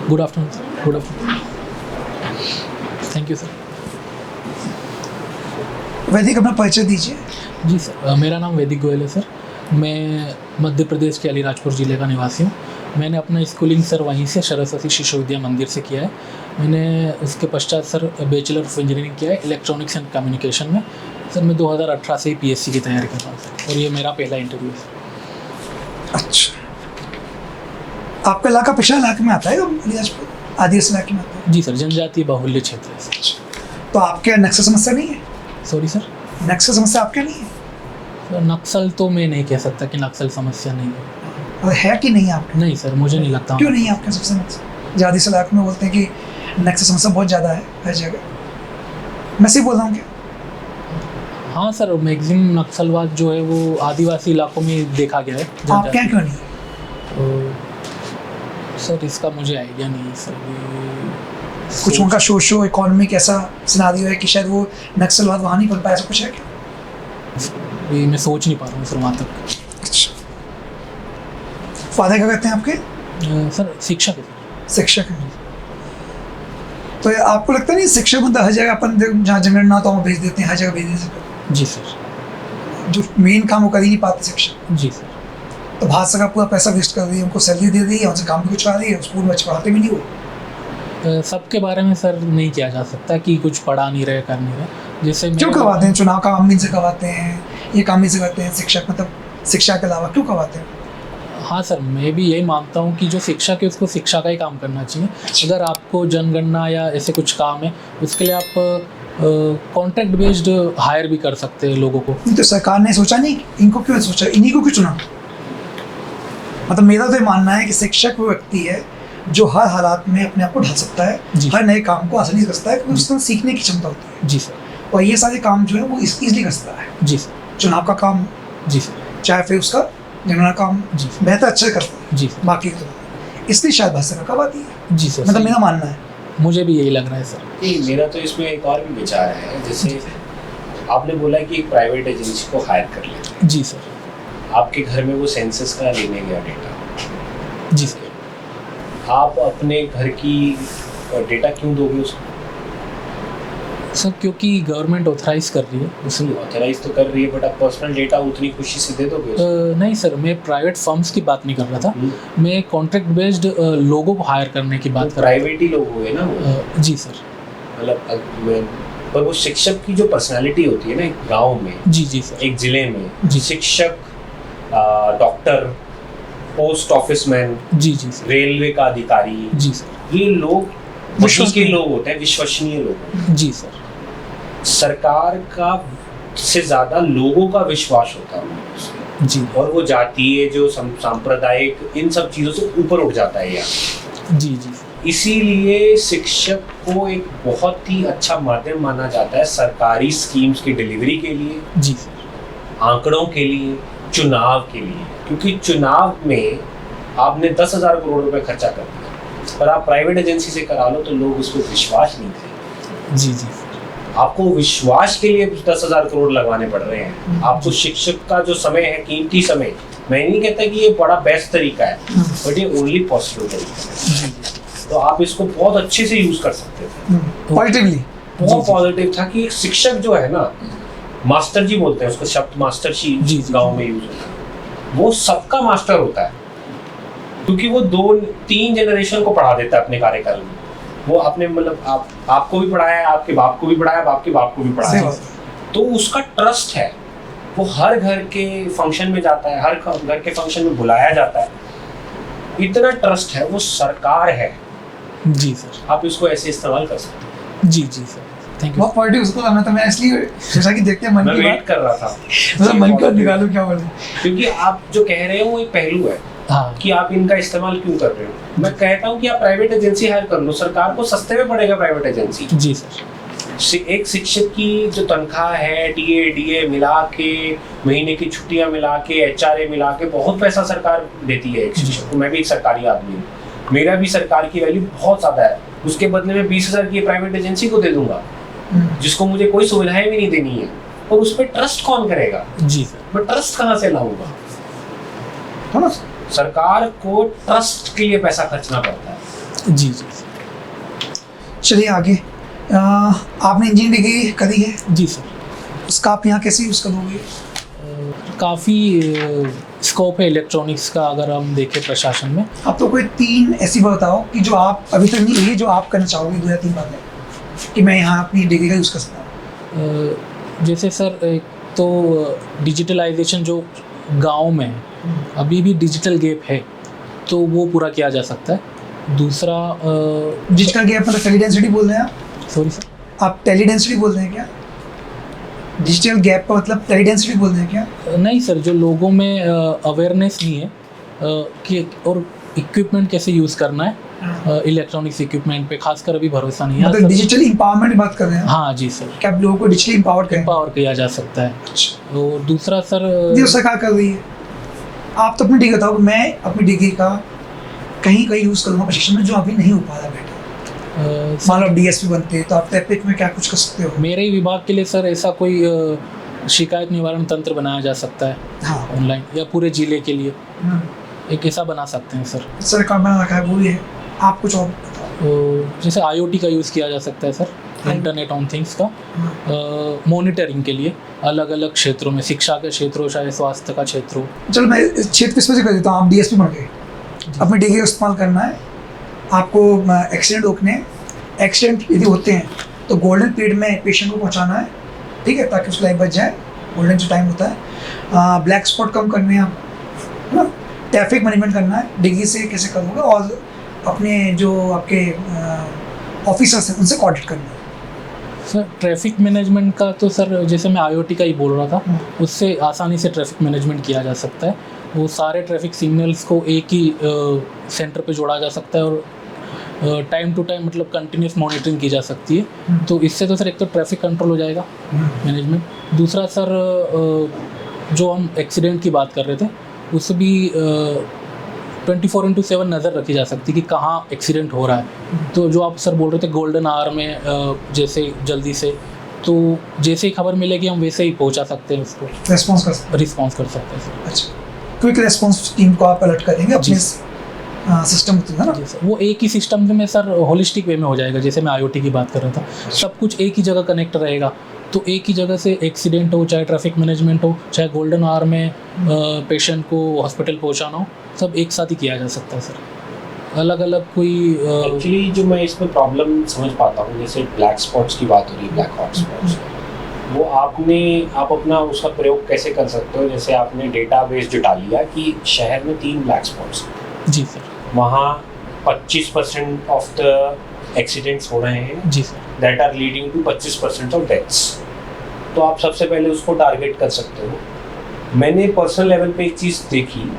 Good afternoon sir, good afternoon, thank you sir. वैदिक अपना परिचय दीजिए। जी सर, मेरा नाम वैदिक गोयल है सर। मैं मध्य प्रदेश के अलीराजपुर ज़िले का निवासी हूँ। मैंने अपना स्कूलिंग सर वहीं से सरस्वती शिशु विद्या मंदिर से किया है। मैंने उसके पश्चात सर बैचलर ऑफ इंजीनियरिंग किया है इलेक्ट्रॉनिक्स एंड कम्युनिकेशन में। सर मैं 2018 से ही पीएससी की तैयारी कर रहा हूँ सर, और ये मेरा पहला इंटरव्यू है सर। अच्छा, आपका इलाका पिछड़ा इलाके में आता है अलीराजपुर, आदिवासी इलाके में आता है? जी सर, जनजातीय बाहुल्य क्षेत्र है सर। तो आपके नक्सल समस्या नहीं है? Sorry sir? नक्सल समस्या आपके नहीं है? सर नक्सल तो मैं नहीं कह सकता कि नक्सल समस्या नहीं है। और है कि नहीं है आपके? नहीं सर, मुझे नहीं लगता। क्यों नहीं है आपके सबसे समस्या? आदिवासी इलाके में बोलते हैं कि नक्सल समस्या बहुत ज़्यादा है हर जगह। मैं सिर्फ बोल रहा हूँ क्या? हाँ सर, मैक्सिमम नक्सलवाद जो है वो आदिवासी इलाकों में देखा गया है। आपके यहाँ क्यों नहीं है? तो सर इसका मुझे आइडिया नहीं है सर। कुछ उनका सोशो इकोनॉमिक ऐसा सिनारियो है कि शायद वो नक्सलवाद वहाँ नहीं पढ़ पाया, ऐसा कुछ है क्या? ये मैं सोच नहीं पा रहा हूँ सर वहाँ तक। अच्छा, फादर क्या करते हैं आपके? सर शिक्षक है सर। शिक्षक हैं। तो ये आपको लगता नहीं शिक्षक मतलब हर जगह अपन जहाँ जनगणना तो वहाँ भेज देते हैं, हर जगह भेज देते जी सर। हैं, जो मेन काम वो कर ही नहीं पाते शिक्षक। जी सर। तो भारत सरकार पूरा पैसा वेस्ट कर रही है, उनको सैलरी दे दी है, उनसे काम भी कुछ करा रही है, स्कूल में अच्छे पढ़ाते भी नहीं हो। सबके बारे में सर नहीं किया जा सकता कि कुछ पढ़ा नहीं रहे, कर नहीं रहे। जैसे क्यों करवाते हैं? चुनाव का काम भी इनसे करवाते हैं, ये काम भी से करते हैं, शिक्षक मतलब शिक्षा के अलावा क्यों करवाते हैं? हाँ सर, मैं भी यही मानता हूँ कि जो शिक्षक है उसको शिक्षा का ही काम करना चाहिए। अगर आपको जनगणना या ऐसे कुछ काम है उसके लिए आप कॉन्ट्रैक्ट बेस्ड हायर भी कर सकते हैं लोगों को। तो सरकार ने सोचा नहीं, इनको क्यों सोचा, इन्हीं को क्यों चुना? मतलब मेरा तो ये मानना है कि शिक्षक वो व्यक्ति है जो हर हालात में अपने आप को ढाल सकता है, हर नए काम को आसानी से कर सकता है, क्योंकि उसको सीखने की क्षमता होती है। जी सर। और ये सारे काम जो है वो इजीली कर सकता है। जी सर। चुनाव का काम, जी सर। चाहे फिर उसका जनगणना काम जी सर। बेहतर अच्छे से करता है जी सर। बाकी तो, इसलिए शायद भारत सरकार करवाती है। जी सर, मतलब मेरा मानना है। मुझे भी यही लग रहा है सर। नहीं, मेरा तो इसमें एक और भी विचार है। जैसे आपने बोला कि एक प्राइवेट एजेंसी को हायर कर लेते। जी सर। आपके घर में वो सेंसस का लेने गया डेटा, जी सर। आप अपने घर की डेटा क्यों दोगे उसको? सर क्योंकि गवर्नमेंट ऑथराइज कर रही है उसमें। ऑथराइज तो कर रही है, बट आप पर्सनल डेटा उतनी खुशी से दे दोगे उसको? नहीं सर, मैं प्राइवेट फर्म्स की बात नहीं कर रहा था। मैं कॉन्ट्रैक्ट बेस्ड लोगों को हायर करने की बात कर रहा प्राइवेट ही लोग हुए ना वो। जी सर। मतलब पर वो शिक्षक की जो पर्सनालिटी होती है ना एक गाँव में, जी जी सर, एक जिले में, जी। शिक्षक, डॉक्टर, पोस्ट ऑफिस मैन, जी जी सर, रेलवे का अधिकारी, जी सर, ये लोग विश्वसनीय लोग होते हैं, विश्वसनीय लोग होते हैं। जी सर। सरकार का से ज्यादा लोगों का विश्वास होता है उनमें। जी। और वो जातीय जो सांप्रदायिक इन सब चीजों से ऊपर उठ जाता है यहाँ। जी जी। इसीलिए शिक्षक को एक बहुत ही अच्छा माध्यम माना जाता है सरकारी स्कीम्स की डिलीवरी के लिए, जी सर, आंकड़ों के लिए, चुनाव के लिए। क्योंकि चुनाव में आपने 10,000 करोड़ रुपए खर्चा कर दिया, पर आप प्राइवेट एजेंसी से करा लो तो लोग उस पर विश्वास नहीं करेंगे। जी जी। आपको विश्वास के लिए 10,000 करोड़ लगवाने पड़ रहे हैं। आपको शिक्षक का जो समय है, कीमती समय, मैं नहीं कहता कि ये बड़ा बेस्ट तरीका है, बट ये ओनली पॉसिबल तरीका है। तो आप इसको बहुत अच्छे से यूज कर सकते थे। पॉजिटिवली बहुत पॉजिटिव था कि एक शिक्षक जो है ना, मास्टर जी बोलते हैं उसको, शब्द मास्टर जी गाँव में यूज होता है, वो सबका मास्टर होता है। क्योंकि वो 2-3 जनरेशन को पढ़ा देता है अपने कार्यकाल में। वो आपने मतलब आपको भी पढ़ाया है, आपके बाप को भी पढ़ाया, आपके बाप को भी पढ़ाया, तो उसका ट्रस्ट है। वो हर घर के फंक्शन में जाता है, हर घर के फंक्शन में बुलाया जाता है, इतना ट्रस्ट है। वो सरकार है। जी सर, आप इसको ऐसे इस्तेमाल कर सकते हैं। जी जी सर, थैंक यू। बहुत पॉजिटिव उसको था। मैं तो मैं इसलिए सोचा कि देखते हैं मन मैं की वेट बात, कर रहा था, मतलब मन का निकालो क्या बोले। क्योंकि आप जो कह रहे हो वो एक पहलू है हाँ कि आप इनका इस्तेमाल क्यों कर रहे हो। मैं कहता हूँ कि आप प्राइवेट एजेंसी हायर कर लो, सरकार को सस्ते में पड़ेगा प्राइवेट एजेंसी। जी सर। एक शिक्षक की जो तनख्वाह है, टीए मिला के, महीने की छुट्टियां मिला के, एचआरए मिला के, बहुत पैसा सरकार देती है एक शिक्षक को। मैं भी एक सरकारी आदमी हूँ, मेरा भी सरकार की वैल्यू बहुत ज्यादा है। उसके बदले में 20,000 की प्राइवेट एजेंसी को दे दूंगा, जिसको मुझे कोई सुविधाएं भी नहीं देनी है, और उस पर ट्रस्ट कौन करेगा? जी सर। मैं ट्रस्ट कहाँ से लाऊंगा? है ना? सरकार को ट्रस्ट के लिए पैसा खर्चना पड़ता है। जी जी चलिए आगे। आपने इंजीनियरिंग डिग्री करी है, जी सर। उसका आप यहाँ कैसे यूज़ करोगे? काफ़ी स्कोप है इलेक्ट्रॉनिक्स का अगर हम देखें प्रशासन में। आप तो कोई 3 ऐसी बात बताओ कि जो आप अभी तक नहीं हुई, जो आप करना चाहोगे 2 या 3 बातें कि मैं यहाँ अपनी डिग्री का यूज़ कर सकता हूँ। जैसे सर एक तो डिजिटलाइजेशन जो गांव में है, अभी भी डिजिटल गैप है, तो वो पूरा किया जा सकता है। दूसरा डिजिटल गैप मतलब टेली डेंसिटी बोल रहे हैं आप? सॉरी सर, आप टेली डेंसिटी बोल रहे हैं क्या? डिजिटल गैप का मतलब टेली डेंसिटी बोल रहे हैं क्या? नहीं सर, जो लोगों में अवेयरनेस नहीं है कि और इक्विपमेंट कैसे यूज़ करना है, इलेक्ट्रॉनिक्स इक्विपमेंट पे खासकर अभी भरोसा नहीं है। मतलब डिजिटल इंपावरमेंट की बात कर रहे हैं? हाँ जी सर, क्या आप लोगों को डिजिटली इंपावर करें? पावर किया जा सकता है। अच्छा, और दूसरा सर जो सरकार कर रही है, आप तो अपनी डिग्री बताओ कि मैं अपनी डिग्री का कहीं कहीं यूज़ करूँगा प्रशिक्षण में, जो अभी नहीं हो पा रहा बेटा। मान लो डीएसपी बनते तो आप टैपिक में क्या कुछ कर सकते हो? मेरे ही विभाग के लिए सर ऐसा कोई शिकायत निवारण तंत्र बनाया जा सकता है हाँ ऑनलाइन, या पूरे जिले के लिए हाँ। एक ऐसा बना सकते हैं सर। सरकार बना रखा है, वो भी है। आप कुछ और बताओ। तो जैसे IoT का यूज़ किया जा सकता है सर, इंटरनेट ऑन थिंग्स का मॉनिटरिंग के लिए अलग अलग क्षेत्रों में, शिक्षा के क्षेत्र हो चाहे स्वास्थ्य का क्षेत्र हो। चलो मैं इस क्षेत्र पे स्पेसिफिक कर देता हूँ। आप डीएसपी बन गए, अपनी डिग्री का इस्तेमाल करना है आपको, एक्सीडेंट रोकने, एक्सीडेंट यदि होते हैं तो गोल्डन पीरियड में पेशेंट को पहुंचाना है, ठीक है, ताकि उसकी लाइफ बच जाए। गोल्डन जो टाइम होता है, ब्लैक स्पॉट कम करने हैं आप, है ना, ट्रैफिक मैनेजमेंट करना है। डिग्री से कैसे करोगे, और अपने जो आपके ऑफिसर्स हैं उनसे कोऑर्डिनेट करना है। सर ट्रैफिक मैनेजमेंट का तो सर जैसे मैं IoT का ही बोल रहा था, उससे आसानी से ट्रैफिक मैनेजमेंट किया जा सकता है। वो सारे ट्रैफिक सिग्नल्स को एक ही सेंटर पे जोड़ा जा सकता है और टाइम टू टाइम मतलब कंटिन्यूस मॉनिटरिंग की जा सकती है। तो इससे तो सर एक तो ट्रैफिक कंट्रोल हो जाएगा मैनेजमेंट। दूसरा सर जो हम एक्सीडेंट की बात कर रहे थे, उससे भी 24/7 नज़र रखी जा सकती है कि कहाँ एक्सीडेंट हो रहा है। तो जो आप सर बोल रहे थे गोल्डन आवर में जैसे जल्दी से, तो जैसे ही खबर मिलेगी हम वैसे ही पहुंचा सकते हैं, उसको रिस्पॉन्स कर रिस्पॉन्स कर सकते हैं सर। अच्छा, क्विक रिस्पॉन्स टीम को आप अलर्ट करेंगे अपने सिस्टम है ना? जी सर, वो एक ही सिस्टम में सर होलिस्टिक वे में हो जाएगा। जैसे मैं IoT की बात कर रहा था, सब कुछ एक ही जगह कनेक्ट रहेगा, तो एक ही जगह से एक्सीडेंट हो, चाहे ट्रैफिक मैनेजमेंट हो, चाहे गोल्डन आवर में पेशेंट को हॉस्पिटल पहुंचाना हो, सब एक साथ ही किया जा सकता है सर। अलग अलग कोई एक्चुअली जो मैं इसमें प्रॉब्लम समझ पाता हूँ, जैसे ब्लैक स्पॉट्स की बात हो रही है, ब्लैक हॉट स्पॉट्स, वो आप अपना उसका प्रयोग कैसे कर सकते हो? जैसे आपने डेटाबेस जुटा लिया कि शहर में 3 ब्लैक स्पॉट्स, जी सर, वहाँ 25% ऑफ द एक्सीडेंट्स हो रहे हैं, जी sir, that are leading to 25% of deaths. तो आप सबसे पहले उसको टारगेट कर सकते हो। मैंने पर्सनल लेवल पे एक चीज़ देखी,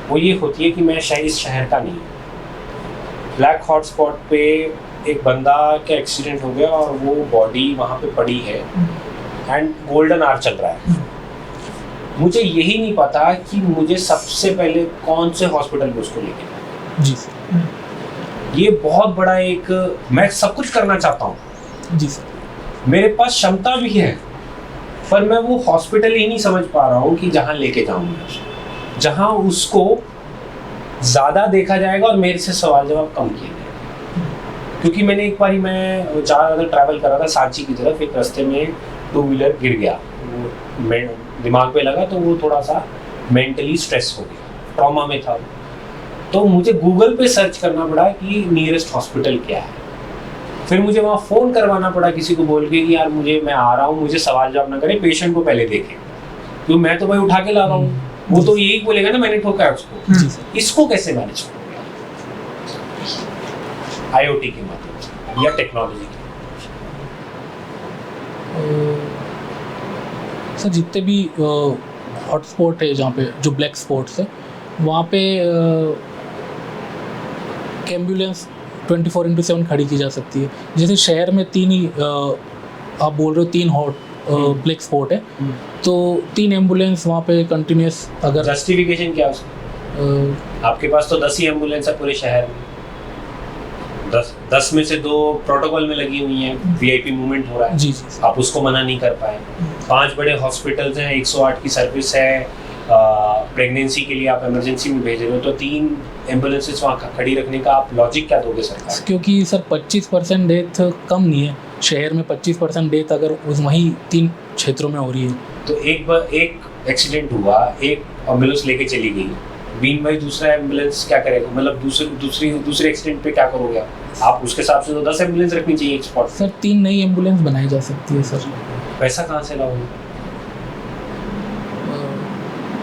वो ये होती है कि मैं शायद इस शहर का नहीं हूँ। ब्लैक हॉट स्पॉट पे एक बंदा का एक्सीडेंट हो गया और वो बॉडी वहाँ पे पड़ी है एंड गोल्डन आवर चल रहा है। मुझे यही नहीं पता कि मुझे सबसे पहले कौन से हॉस्पिटल में उसको लेके जाना। जी सर, ये बहुत बड़ा एक, मैं सब कुछ करना चाहता हूँ, जी सर, मेरे पास क्षमता भी है, पर मैं वो हॉस्पिटल ही नहीं समझ पा रहा हूँ कि जहाँ लेके जाऊँगा, जहाँ उसको ज़्यादा देखा जाएगा और मेरे से सवाल जवाब कम किए जाएंगे। क्योंकि मैंने एक बारी, मैं ज़्यादा ट्रैवल कर रहा था सांची की तरफ, एक रास्ते में 2 व्हीलर गिर गया, वो दिमाग पे लगा, तो वो थोड़ा सा मेंटली स्ट्रेस हो गया, ट्रॉमा में था। तो मुझे गूगल पे सर्च करना पड़ा कि नियरेस्ट हॉस्पिटल क्या है। फिर मुझे वहाँ फ़ोन करवाना पड़ा किसी को बोल के कि यार मैं आ रहा हूँ, मुझे सवाल जवाब ना करें, पेशेंट को पहले देखें, क्योंकि मैं तो भाई उठा के ला रहा हूँ, वो तो यही बोलेगा ना मैंने ठोका है उसको। इसको कैसे मैनेज करोगे IoT के माध्यम से या टेक्नोलॉजी के? सर जितने भी हॉटस्पॉट है जहाँ पे जो ब्लैक स्पॉट्स है, वहाँ पे एम्बुलेंस 24/7 खड़ी की जा सकती है। जैसे शहर में 3 ही आप बोल रहे हो 3 हॉट ब्लैक स्पॉट है, तो 3 एम्बुलेंस वहाँ पे कंटिन्यूस। अगर जस्टिफिकेशन क्या उसका? आपके पास तो 10 ही एम्बुलेंस है पूरे शहर में, 10 में से 2 प्रोटोकॉल में लगी हुई हैं, VIP मूवमेंट हो रहा है, जी जी, आप उसको मना नहीं कर पाए। 5 बड़े हॉस्पिटल्स हैं, 108 की सर्विस है, प्रेगनेंसी के लिए आप इमरजेंसी में भेज रहे हो, तो 3 एम्बुलेंसेस वहाँ खड़ी रखने का आप लॉजिक क्या दोगे सरकार? क्योंकि सर 25% डेथ कम नहीं है शहर में। 25% डेथ अगर उस वहीं 3 क्षेत्रों में हो रही है तो एक एक्सीडेंट हुआ, एक एम्बुलेंस लेके चली गई, बीन भाई दूसरा एम्बुलेंस क्या करेगा? मतलब दूसरे एक्सीडेंट पे क्या करोगे आप? उसके हिसाब से तो 10 एम्बुलेंस रखनी चाहिए एक स्पॉट। सर 3 नई एम्बुलेंस बनाई जा सकती है सर। पैसा कहाँ से लाओगे?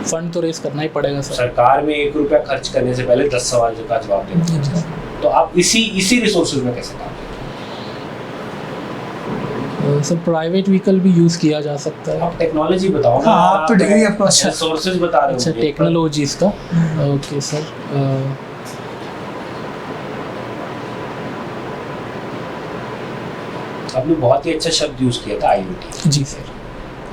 फंड तो रेस करना ही पड़ेगा सर। सरकार में 1 रुपया खर्च करने से पहले 10 सवाल का जवाब देना। तो आप इसी रिसोर्सेज में कैसे काम? सर प्राइवेट व्हीकल भी यूज़ किया जा सकता है। आप टेक्नोलॉजी बताओ ना। हाँ, आप तो डिग्री आपका अच्छा रिसोर्सेज बता रहे हो। अच्छा टेक्नोलॉजीज का ओके सर। आपने बहुत ही अच्छा शब्द यूज़ किया था, IoT। जी सर।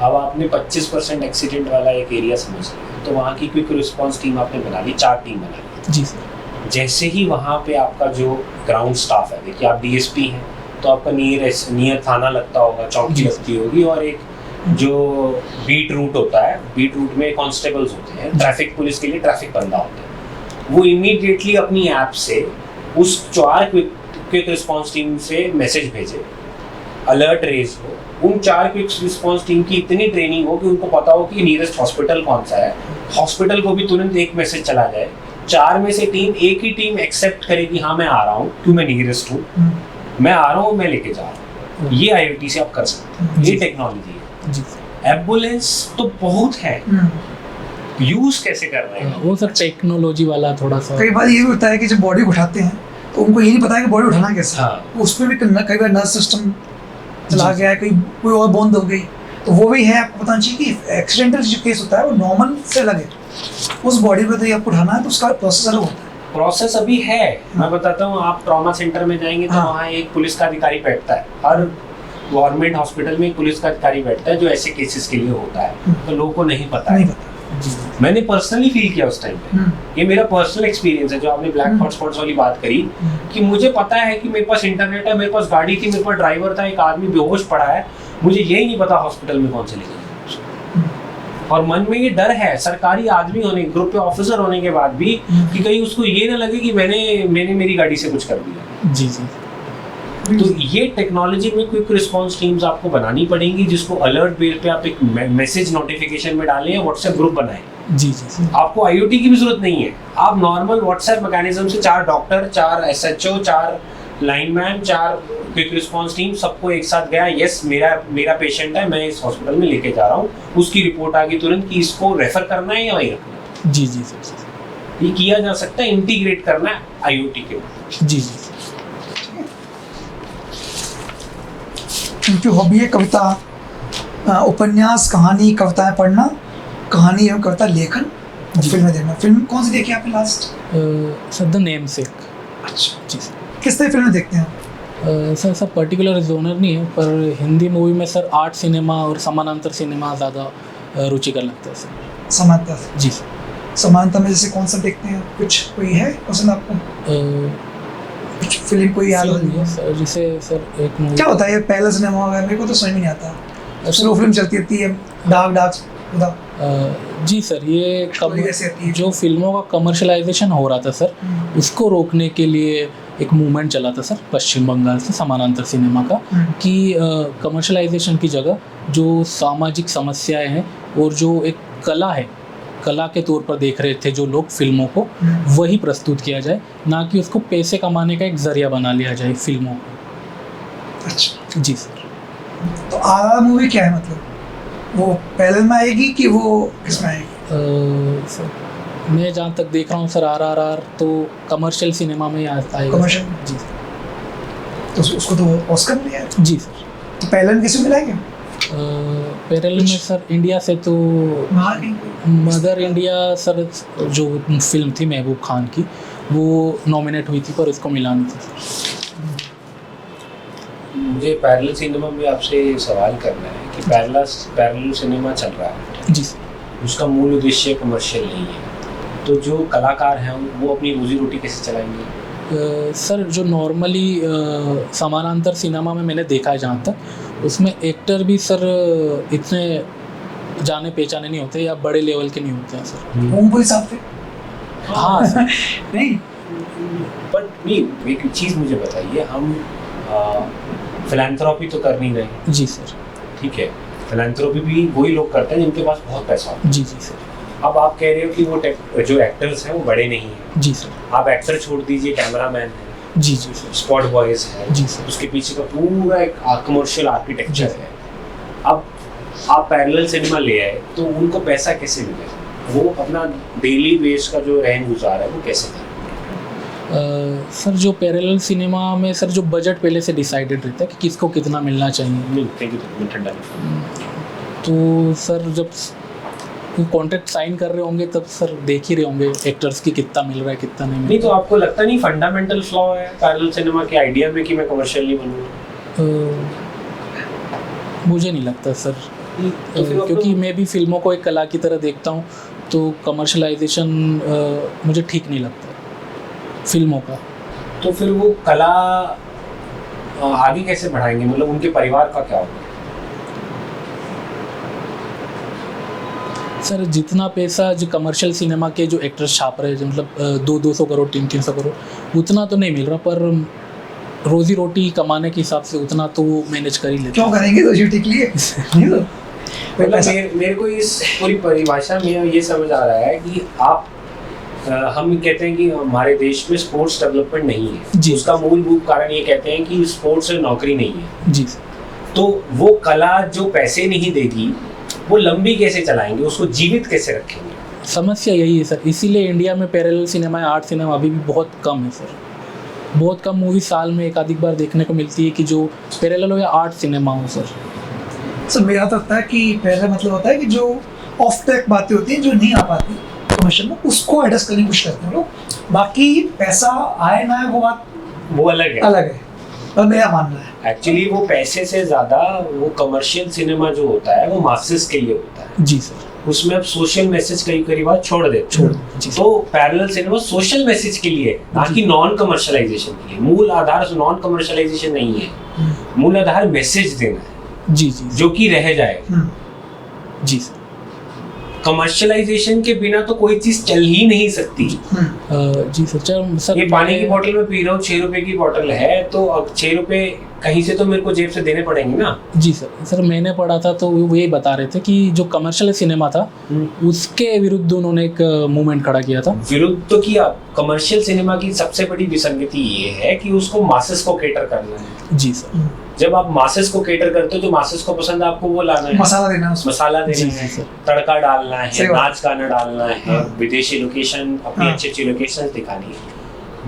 अब आपने 25% एक्सीडेंट वाला एक एरिया समझ लिया, तो वहाँ की क्विक रिस्पांस टीम आपने बना ली, 4 टीम बना ली। जी सर। जैसे ही वहाँ पे आपका जो ग्राउंड स्टाफ है, देखिए आप DSP हैं तो आपका नियर थाना लगता होगा, चौकी लगती होगी, और एक जो बीट रूट होता है, बीट रूट में कांस्टेबल्स होते हैं, ट्रैफिक पुलिस के लिए ट्रैफिक बंदा होता है। वो इमीडिएटली अपनी ऐप से उस 4 क्विक रिस्पांस टीम से मैसेज भेजे, अलर्ट रेज हो, उन 4 क्विक रिस्पांस टीम की इतनी ट्रेनिंग हो कि उनको पता हो कि नियरेस्ट हॉस्पिटल कौन सा है, हॉस्पिटल को भी तुरंत एक मैसेज चला जाए, 4 में से एक ही टीम एक्सेप्ट करेगी, हाँ मैं आ रहा हूँ, क्यों मैं नियरेस्ट हूँ, मैं आ रहा हूँ, मैं लेके जा रहा हूँ। ये IoT से आप कर सकते हैं, ये टेक्नोलॉजी है। एम्बुलेंस तो बहुत है, यूज कैसे कर रहे हैं वो सर टेक्नोलॉजी वाला थोड़ा सा। कई बार ये भी होता है कि जब बॉडी उठाते हैं तो उनको ये नहीं पता है कि बॉडी उठाना कैसे। हाँ। उसमें भी कई बार नर्व सिस्टम चला गया है, कोई और बंद हो गई, तो वो भी है। आपको बताना चाहिए कि एक्सीडेंटल जो केस होता है वो नॉर्मल से अलग है। उस बॉडी को तो आपको उठाना है तो उसका प्रोसेस अलग होता है। प्रोसेस अभी है, मैं बताता हूँ। आप ट्रॉमा सेंटर में जाएंगे तो वहाँ एक पुलिस का अधिकारी बैठता है, हर गवर्नमेंट हॉस्पिटल में एक पुलिस का अधिकारी बैठता है जो ऐसे केसेस के लिए होता है, तो लोगों को नहीं पता है। मैंने पर्सनली फील किया उस टाइम पे, ये मेरा पर्सनल एक्सपीरियंस है। जो आपने ब्लैक हॉटस्पॉट्स वाली बात करी, कि मुझे पता है कि मेरे पास इंटरनेट है, मेरे पास गाड़ी थी, मेरे पास ड्राइवर था, एक आदमी बेहोश पड़ा है, मुझे यही नहीं पता हॉस्पिटल में कौन से लेके जाए। और मन में ये डर है सरकारी आदमी होने, ग्रुप पे ऑफिसर होने के बाद भी, कि कहीं उसको ये ना लगे कि मैंने मेरी गाड़ी से कुछ कर दिया। जी जी। तो ये टेक्नोलॉजी में क्विक रिस्पांस टीम्स आपको बनानी पड़ेंगी, जिसको अलर्ट बेस पे आप एक मैसेज नोटिफिकेशन में डालें, व्हाट्सएप ग्रुप बनाएं। जी जी। आपको IoT की भी जरूरत नहीं है, आप नॉर्मल व्हाट्सएप मैकेनिज्म से 4 doctor, 4 SHO, 4 lineman, 4 quick response team, सबको एक साथ गया, यस मेरा पेशेंट है, मैं इस हॉस्पिटल में लेके जा रहा हूँ, उसकी रिपोर्ट आ गई तुरंत कि इसको रेफर करना है या वहीं रखना है। जी जी सर। ये किया जा सकता है, इंटीग्रेट करना है IoT के। जी जी। उनकी हॉबी है कविता, उपन्यास, कहानी, कविताएं पढ़ना, कहानी एवं कविता लेखन, फिल्में देखना। फिल्म कौन सी देखी आपने लास्ट? Sir the namesake. अच्छा जी सर। किस तरह फिल्में देखते हैं? सर सब पर्टिकुलर जोनर नहीं है, पर हिंदी मूवी में सर आर्ट सिनेमा और समानांतर सिनेमा ज़्यादा रुचिकर लगता है सर। समानता। जी सर। समानता में जैसे कौन सा देखते हैं? कुछ कोई है पसंद आपको? कुछ फिल्म कोई याद हो रही है सर? जैसे सर एक मूवी क्या होता है ये पहला सिनेमा वगैरह, मेरे को तो समझ में नहीं आता। स्लो फिल्म चलती रहती है, डार्क जी सर, ये कैसे आती है? जो फिल्मों का कमर्शलाइजेशन हो रहा था सर, उसको रोकने के लिए एक मूवमेंट चला था सर पश्चिम बंगाल से, समानांतर सिनेमा का, कि कमर्शलाइजेशन की जगह जो सामाजिक समस्याएं हैं और जो एक कला है, कला के तौर पर देख रहे थे जो लोग फिल्मों को, वही प्रस्तुत किया जाए, ना कि उसको पैसे कमाने का एक जरिया बना लिया जाए फिल्मों को। अच्छा जी सर। तो आर मूवी क्या है, मतलब वो पहले में आएगी कि वो किसमें आएगी? सर मैं जहाँ तक देख रहा हूँ सर, RRR तो कमर्शियल सिनेमा में आएगा। कमर्शियल? जी। तो उसको तो ऑस्कर मिला है। जी सर। तो पहले किसे मिलाएंगे? पैरेलल में सर इंडिया से तो मदर इंडिया सर, जो फिल्म थी महबूब खान की, वो नॉमिनेट हुई थी, पर इसको मिला नहीं था सर। मुझे पैरेलल सिनेमा में आपसे सवाल करना है कि पैरेलल सिनेमा चल रहा है जी सर, उसका मूल उद्देश्य कमर्शियल नहीं है, तो जो कलाकार हैं वो अपनी रोजी रोटी कैसे चलाएंगे? सर जो नॉर्मली समानांतर सिनेमा में मैंने देखा है जहाँ तक, उसमें एक्टर भी सर इतने जाने पहचाने नहीं होते या बड़े लेवल के नहीं होते हैं सर। ओम पुरी साहब थे? हाँ सर। नहीं, बट नहीं, एक चीज़ मुझे बताइए, हम फिलैंथ्रोपी तो कर नहीं रहे। जी सर। ठीक है, फिलैंथ्रोपी भी वही लोग करते हैं जिनके पास बहुत पैसा हो। जी जी सर। अब आप कह रहे हो कि वो जो एक्टर्स हैं वो बड़े नहीं हैं। जी सर। आप एक्टर छोड़ दीजिए, कैमरामैन है, जी जी सर। स्पॉट बॉयज है, जी सर। उसके पीछे का पूरा एक कमर्शियल आर्किटेक्चर है। अब आप पैरेलल सिनेमा ले आए तो उनको पैसा कैसे मिले? वो अपना डेली बेस का जो रहन गुजार है वो कैसे करें? सर जो पैरेलल सिनेमा में सर जो बजट पहले से डिसाइडेड रहता है कि किसको कितना मिलना चाहिए। ठंडा तो सर जब कॉन्ट्रैक्ट साइन कर रहे होंगे तब सर देख ही रहे होंगे एक्टर्स की कितना मिल रहा है कितना नहीं मिल नहीं, तो आपको लगता नहीं फंडामेंटल फ्लॉ है पैरेलल सिनेमा के आइडिया में कि मैं कमर्शियल नहीं बनूँ? मुझे नहीं लगता सर। तो फिर क्योंकि मैं भी फिल्मों को एक कला की तरह देखता हूँ, तो कमर्शलाइजेशन मुझे ठीक नहीं लगता फिल्मों का। तो फिर वो कला आगे कैसे बढ़ाएंगे? मतलब उनके परिवार का क्या होगा? सर जितना पैसा जो कमर्शियल सिनेमा के जो एक्टर्स छाप रहे हैं, मतलब 200 करोड़ 300 करोड़ उतना तो नहीं मिल रहा, पर रोजी रोटी कमाने के हिसाब से उतना तो वो मैनेज कर ही लेते। क्यों करेंगे तो शूटिंग के लिए? नहीं तो मतलब मेरे को इस पूरी परिभाषा में ये समझ आ रहा है कि आप हम कहते हैं कि हमारे देश में स्पोर्ट्स डेवलपमेंट नहीं है। जी। उसका मूलभूत कारण ये कहते हैं कि स्पोर्ट्स में नौकरी नहीं है। जी। तो वो कला जो पैसे नहीं देगी वो लंबी कैसे चलाएंगे, उसको जीवित कैसे रखेंगे? समस्या यही है सर, इसीलिए इंडिया में पैरेलल सिनेमा या आर्ट सिनेमा अभी भी बहुत कम है सर। बहुत कम मूवी साल में एक आधी बार देखने को मिलती है कि जो पैरेलल हो या आर्ट सिनेमा हो सर। सर मेरा तो लगता है कि पहले मतलब होता है कि जो ऑफ टैक बातें होती हैं जो नहीं आ पाती कमर्शियल में, उसको एडजस्ट करने की कोशिश करते हैं लोग। बाकी पैसा आए ना आए वो बात वो अलग है, और मेरा मानना है एक्चुअली वो पैसे से ज्यादा वो कमर्शियल सिनेमा जो होता है वो मासेस के लिए होता है। जी सर। उसमें आप सोशल मैसेज कई बार छोड़ देते। तो पैरेलल सिनेमा सोशल मैसेज के लिए, ना कि नॉन कमर्शलाइजेशन के लिए। मूल आधार नॉन कमर्शलाइजेशन नहीं है, मूल आधार मैसेज देना है। जी जी। जो कि रह जाए। जी सर। कमर्शलाइजेशन के बिना तो कोई चीज चल ही नहीं सकती। जी सर। ये पानी की बोतल में पी रहा हूँ, 6 रुपए की बोतल है, तो अब 6 रुपए कहीं से तो मेरे को जेब से देने पड़ेंगे ना। जी सर मैंने पढ़ा था तो वो यही बता रहे थे कि जो कमर्शियल सिनेमा था उसके विरुद्ध उन्होंने एक मूवमेंट खड़ा किया था। विरुद्ध तो किया। कमर्शियल सिनेमा की सबसे बड़ी विसंगति ये है कि उसको मासेस को केटर करना है। जी सर। जब आप मासेस को केटर करते हो तो मासेस को पसंद आपको वो लाना है, मसाला देना है, मसाला देना है, तड़का डालना है, नाच गाना डालना है, विदेशी लोकेशन, अपनी अच्छी अच्छी लोकेशन दिखानी है।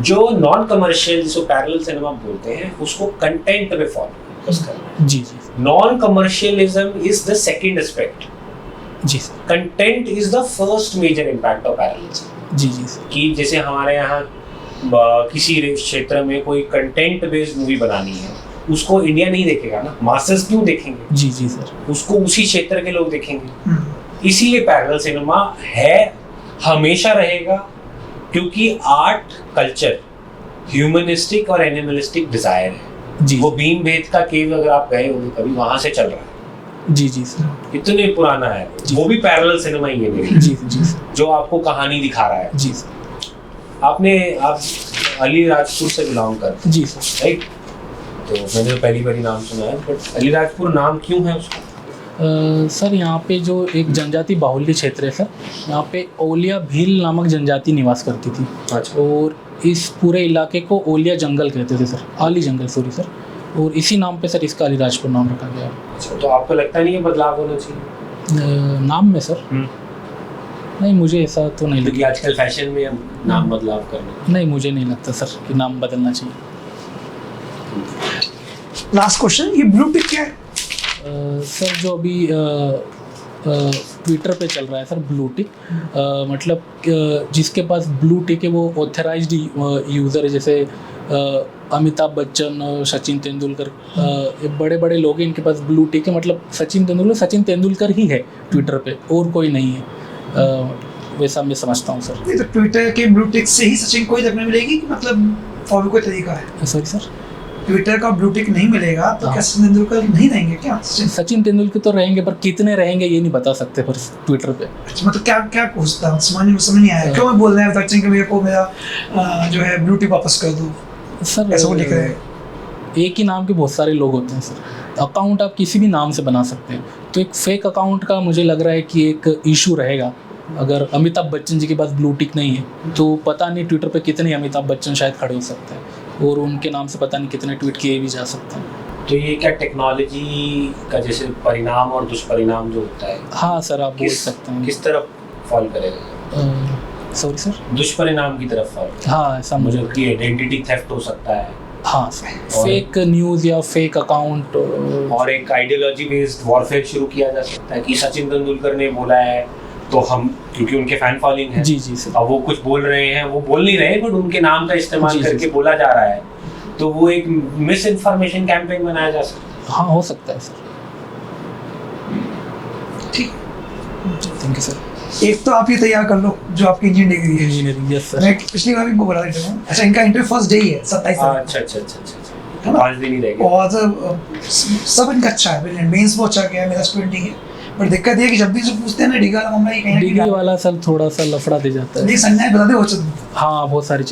जो नॉन कमर्शियल जिसको पैरेलल सिनेमा बोलते हैं उसको कंटेंट पे फोकस करना है। जी जी। Non commercialism is the second aspect. जी sir. Content is the first major impact of parallel. जी जी सर। कि जैसे हमारे यहाँ किसी क्षेत्र में कोई कंटेंट बेस्ड मूवी बनानी है, उसको इंडिया नहीं देखेगा ना, मासेस क्यों देखेंगे? जी जी सर। उसको उसी क्षेत्र के लोग देखेंगे। इसीलिए पैरेलल सिनेमा है, हमेशा रहेगा, क्योंकि आर्ट कल्चर ह्यूमनिस्टिक और एनिमलिस्टिक डिजायर है। जी। वो भीम भेद का केव अगर आप गए होंगे कभी, वहां से चल रहा है। जी जी सर। इतने पुराना है वो भी पैरेलल सिनेमा ही है मेरी। जी जी सर। जो आपको कहानी दिखा रहा है। जी सर। आप अली राजपुर से बिलोंग करते हैं। जी सर। राइट, तो मैंने तो पहली बार नाम सुना है, बट अलीराजपुर नाम क्यों है उसका? सर यहाँ पे जो एक जनजाति बाहुल्य क्षेत्र है सर, यहाँ पे ओलिया भील नामक जनजाति निवास करती थी। अच्छा। और इस पूरे इलाके को ओलिया जंगल कहते थे सर, आली जंगल सॉरी सर, और इसी नाम पे सर इसका अलीराजपुर नाम रखा गया। अच्छा, तो आपको लगता नहीं है बदलाव होना चाहिए नाम में सर? नहीं, मुझे ऐसा तो नहीं क्योंकि लगता। आजकल फैशन में हम नाम बदलाव करना। नहीं, मुझे नहीं लगता सर कि नाम बदलना चाहिए। लास्ट क्वेश्चन, ये ब्लू टिक क्या है? सर जो अभी ट्विटर पे चल रहा है सर, ब्लू टिक मतलब जिसके पास ब्लू टिक है वो ऑथराइज्ड यूज़र है। जैसे अमिताभ बच्चन, सचिन तेंदुलकर, ये बड़े बड़े लोग हैं, इनके पास ब्लू टिक है। मतलब सचिन तेंदुलकर ही है ट्विटर पे, और कोई नहीं है। वैसा मैं समझता हूँ सर। नहीं तो ट्विटर के ब्लू टिक से ही सचिन को ही देखने मिलेगी कि मतलब और भी कोई तरीका है? Sorry sir? ट्विटर का ब्लू टिक नहीं मिलेगा तो हाँ। क्या सचिन तेंदुलकर नहीं रहेंगे क्या? सचिन तेंदुलकर तो रहेंगे, पर कितने रहेंगे ये नहीं बता सकते पर ट्विटर पे। अच्छा, मतलब क्या क्या पूछता हूँ, समझ नहीं आया क्यों मैं बोल रहे हैं अमिताभ बच्चन के मेरे को मेरा जो है ब्लू टिक वापस कर दो, सर ऐसा वो लिख रहे हैं। एक ही नाम के बहुत सारे लोग होते हैं सर, अकाउंट आप किसी भी नाम से बना सकते हैं, तो एक फेक अकाउंट का मुझे लग रहा है कि एक इशू रहेगा। अगर अमिताभ बच्चन जी के पास ब्लू टिक नहीं है तो पता नहीं ट्विटर पे कितने अमिताभ बच्चन शायद खड़े हो सकते हैं, और उनके नाम से पता नहीं कितने ट्वीट किए भी जा सकते हैं। तो ये क्या टेक्नोलॉजी का जैसे परिणाम और दुष्परिणाम जो होता है, हाँ सर, आप बोल सकते हैं। किस तरफ फॉल करेगा? Sorry sir. दुष्परिणाम की तरफ फॉल। हाँ, ऐसा मुझे मतलब कि आइडेंटिटी थेफ्ट हो सकता है। हाँ सर, फेक न्यूज़ या फेक अकाउंट, और एक आइडियोलॉजी बेस्ड वॉरफेयर शुरू किया जा सकता है कि सचिन तेंदुलकर ने बोला है तो हम, क्योंकि उनके फैन फॉलोइंग है, जी जी सर, अब वो कुछ बोल रहे हैं, वो बोल नहीं रहे बट उनके नाम का इस्तेमाल जी, जी, करके जी। बोला जा रहा है, तो वो एक मिस इन्फॉर्मेशन कैंपेन बनाया जा सकता हाँ हो सकता है सर। ठीक, थैंक यू सर। एक तो आप ये तैयार कर लो जो आपकी इंजीनियरिंग डिग्री है। Engineering, yes sir. मैं पिछली बार भी इनको बोला था, अच्छा इनका इंटरव्यू फर्स्ट डे ही है 27 है। तारीख अच्छा, है ना? 5 दिन ही रह गए। और सब इनका अच्छा है, ब्रिलियंट, मेंस वो अच्छा गया है, मेरा स्टूडेंट ही है, पर दिक्कत ये है कि जब भी जो पूछते हैं ना डिग्री वाला मामला, ये कहीं ना डिग्री कहीं वाला सर थोड़ा सा लफड़ा दे जाता है। नहीं, संजय बता दे वो हाँ, बहुत सारी